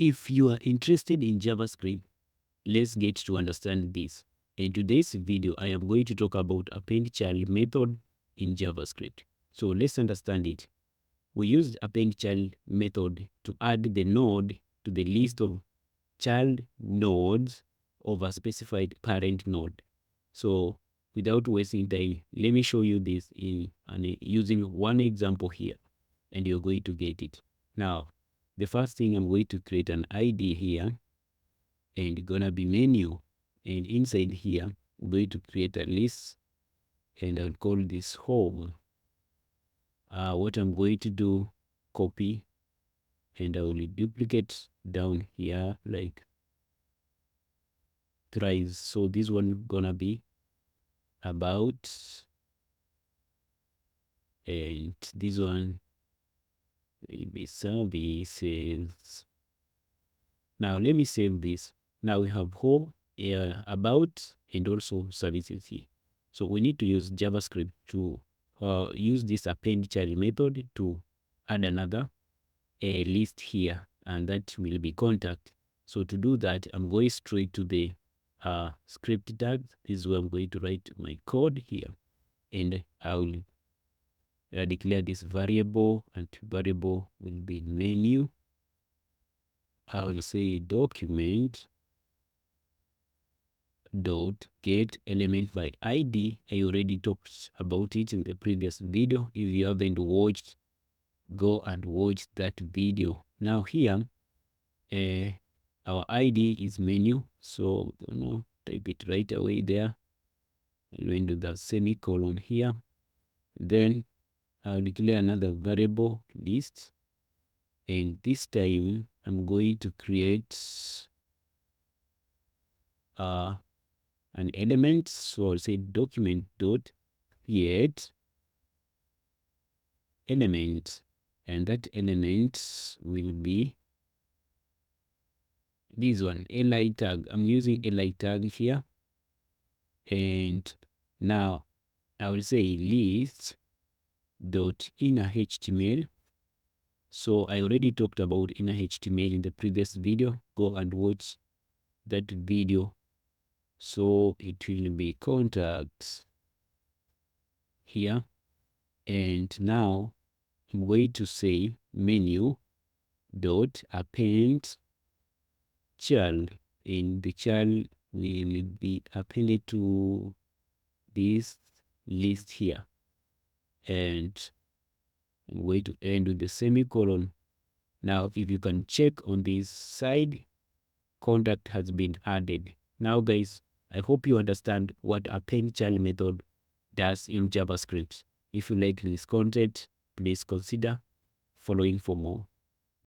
If you are interested in JavaScript, let's get to understand this. In today's video, I am going to talk about append_child method in JavaScript. So let's understand it. We use append_child method to add the node to the list of child nodes of a specified parent node. So without wasting time, let me show you this using one example here, and you're going to get it. Now, the first thing, I'm going to create an ID here, and gonna be menu, and inside here I'm going to create a list, and I'll call this home. What I'm going to do, copy, and I will duplicate down here like thrice. So this one gonna be about, and this one will be services. Now let me save this. Now we have home, about, and also services here. So we need to use JavaScript to use this append_child method to add another list here, and that will be contact. So to do that, I'm going straight to the script tag. This is where I'm going to write my code here, and I will declare this variable, and variable will be menu. I will say document dot get element by ID. I already talked about it in the previous video. If you haven't watched, go and watch that video. Now here, our ID is menu, so type it right away there. I'm going to the semicolon here. Then I'll declare another variable list, and this time I'm going to create an element. So I'll say document dot create element, and that element will be this one, li tag. I'm using li tag here, and now I will say list dot inner HTML. So I already talked about inner HTML in the previous video. Go and watch that video. So it will be contacts here, and now I'm going to say menu dot append child, and the child will be appended to this list here, and I'm going to end with the semicolon. Now if you can check on this side, contact has been added. Now guys, I hope you understand what append_child method does in JavaScript. If you like this content, please consider following for more.